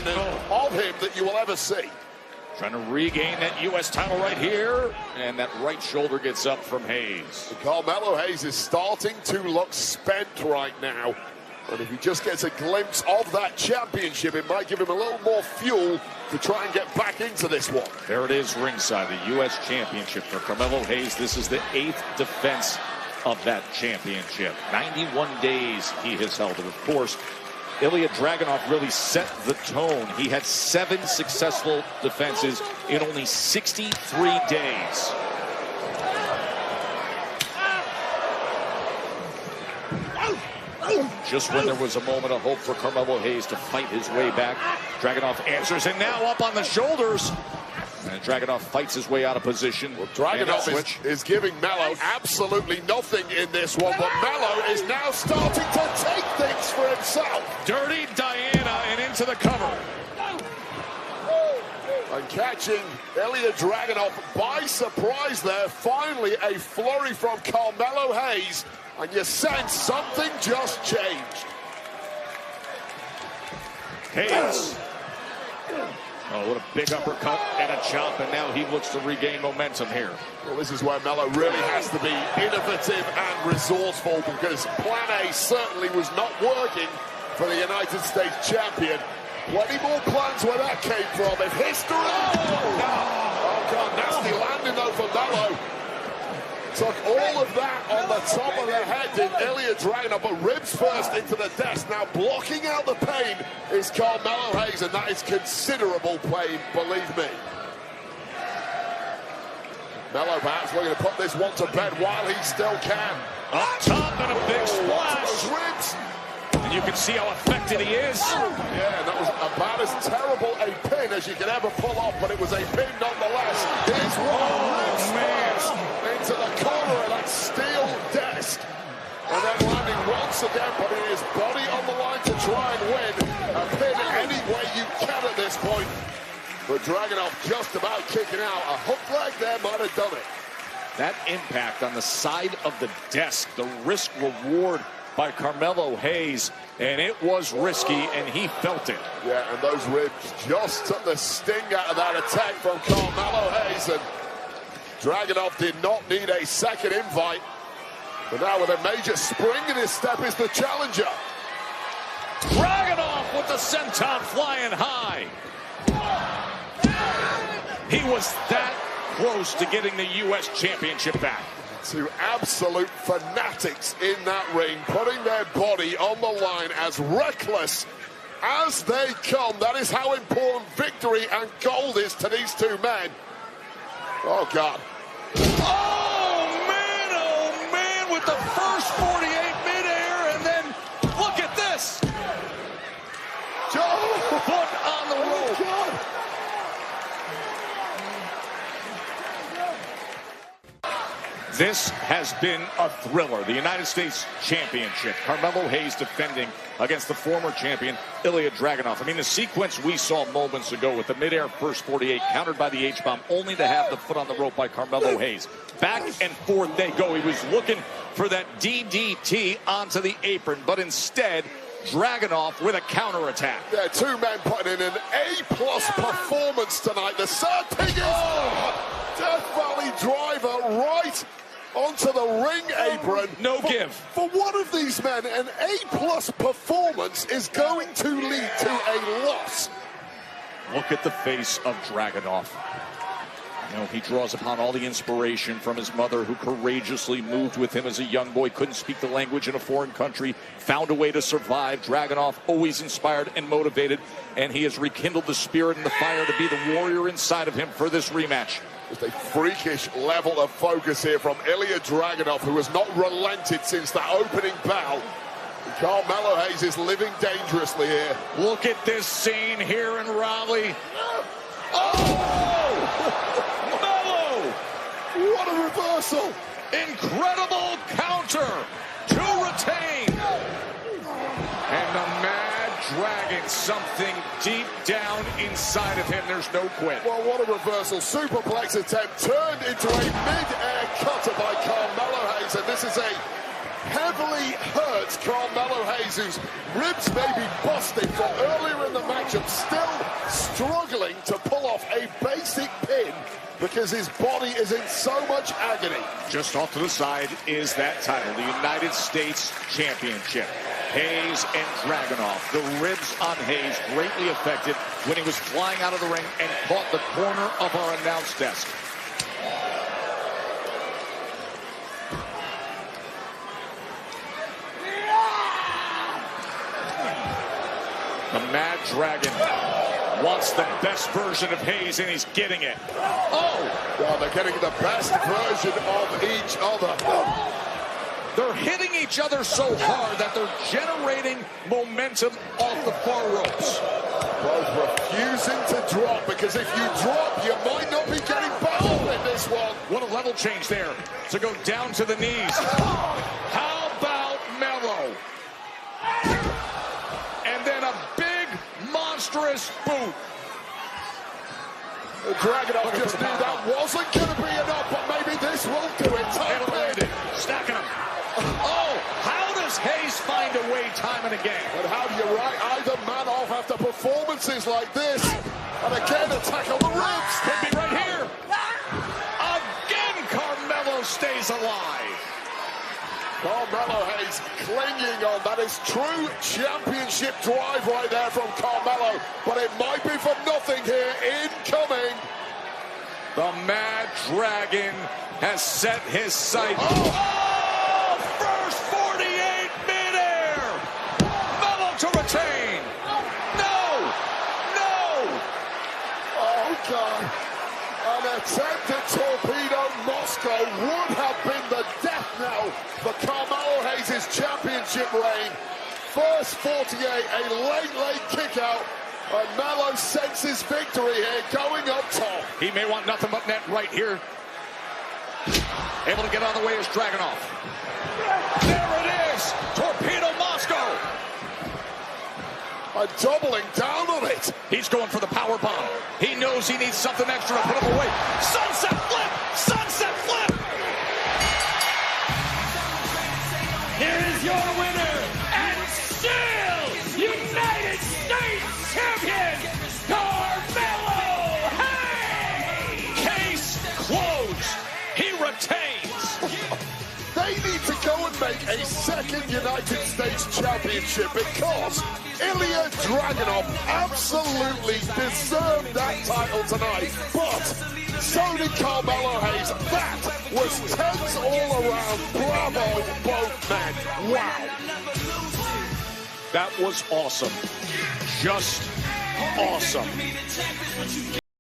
version of him that you will ever see. Trying to regain that U.S. title right here, and that right shoulder gets up from Hayes. Carmelo Hayes is starting to look spent right now. And if he just gets a glimpse of that championship, it might give him a little more fuel to try and get back into this one. There it is ringside, the U.S. championship for Carmelo Hayes. This is the 8th defense of that championship. 91 days he has held it. Of course, Iija Dragunov really set the tone. He had 7 successful defenses in only 63 days. Just when there was a moment of hope for Carmelo Hayes to fight his way back, Dragunov answers, and now up on the shoulders. And Dragunov fights his way out of position. Well, Dragunov is giving Melo absolutely nothing in this one, but Melo is now starting to take things for himself. Dirty Diana and into the cover. And catching Iija Dragunov by surprise there. Finally, a flurry from Carmelo Hayes. And you sense something just changed. Hayes. Oh, what a big uppercut and a chop, and now he looks to regain momentum here. Well, this is where Melo really has to be innovative and resourceful, because plan A certainly was not working for the United States champion. Plenty more plans where that came from. If history... Oh, God, nasty landing though for Melo. Took all of that on the top of the head, did Iija Dragunov, but ribs first into the desk. Now blocking out the pain is Carmelo Hayes, and that is considerable pain, believe me. Melo perhaps looking to put this one to bed while he still can. Up top and a big splash. Those ribs. And you can see how affected he is. Yeah, that was about as terrible a pin as you could ever pull off, but it was a pin nonetheless. Here's one rib smash into the corner of that steel desk. And then landing once again, putting his body on the line to try and win. A pin any way you can at this point. But Dragunov just about kicking out. A hook leg there might have done it. That impact on the side of the desk, the risk reward by Carmelo Hayes, and it was risky, and he felt it. Yeah, and those ribs just took the sting out of that attack from Carmelo Hayes, and Dragunov did not need a second invite. But now with a major spring in his step is the challenger. Dragunov with the senton flying high. He was that close to getting the U.S. championship back. Two absolute fanatics in that ring, putting their body on the line, as reckless as they come. That is how important victory and gold is to these two men. Oh, God. Oh, man, with the first 48 midair, and then look at this. Foot on the rope. God. This has been a thriller. The United States Championship. Carmelo Hayes defending against the former champion, Iija Dragunov. I mean, the sequence we saw moments ago with the midair first 48 countered by the H-bomb, only to have the foot on the rope by Carmelo Hayes. Back and forth they go. He was looking for that DDT onto the apron, but instead, Dragunov with a counterattack. Yeah, two men putting in an A-plus performance tonight. The sad thing is, Death Valley driver right onto the ring apron. No give. For one of these men, an A-plus performance is going to lead to a loss. Look at the face of Dragunov. You know, he draws upon all the inspiration from his mother, who courageously moved with him as a young boy, couldn't speak the language in a foreign country, found a way to survive. Dragunov always inspired and motivated, and he has rekindled the spirit and the fire to be the warrior inside of him for this rematch. Just a freakish level of focus here from Iija Dragunov, who has not relented since that opening bout. And Carmelo Hayes is living dangerously here. Look at this scene here in Raleigh. Oh! Melo! What a reversal! Incredible counter to retain. And the Mad Dragon, something deep down inside of him. There's no quit. Well, what a reversal. Superplex attempt turned into a mid-air cutter by Carmelo Hayes. And this is a heavily hurt Carmelo Hayes, whose ribs may be busted from earlier in the matchup, still struggling to pull off a basic pin because his body is in so much agony. Just off to the side is that title, the United States Championship. Hayes and Dragunov. The ribs on Hayes greatly affected when he was flying out of the ring and caught the corner of our announce desk. The Mad Dragon wants the best version of Hayes, and he's getting it. Oh! Well, they're getting the best version of each other. They're hitting each other so hard that they're generating momentum off the far ropes. Both refusing to drop, because if you drop, you might not be getting back in this one. What a level change there to go down to the knees. How about Melo? And then a big, monstrous boot. Dragunov just knew that wasn't going to be enough, but maybe this will do it. Stacking him. Oh, how does Hayes find a way time and again? But how do you write either man off after performances like this? And again, attack on the ribs. Could be right here. Again, Carmelo stays alive. Carmelo Hayes clinging on. That is true championship drive right there from Carmelo. But it might be for nothing here. Incoming. The Mad Dragon has set his sight. First 48 midair. Melo to retain. No. Oh, God. An attempted torpedo Moscow would have been the death knell for Carmelo Hayes' championship reign. First 48, a late kick out. And Melo senses victory here, going up top. He may want nothing but net right here. Able to get out of the way is Dragunov. There it is! Torpedo Moscow! Doubling down on it. He's going for the power bomb. He knows he needs something extra to put him away. Sunset flip! Sunset flip! Here is your winner, and still United States champion, Carmelo Hayes! Case closed. He retains. They need to go and make a second United States championship, because Iija Dragunov absolutely deserved that title tonight. But so did Carmelo Hayes. That was tense all around. Bravo, both men. Wow. That was awesome. Just awesome.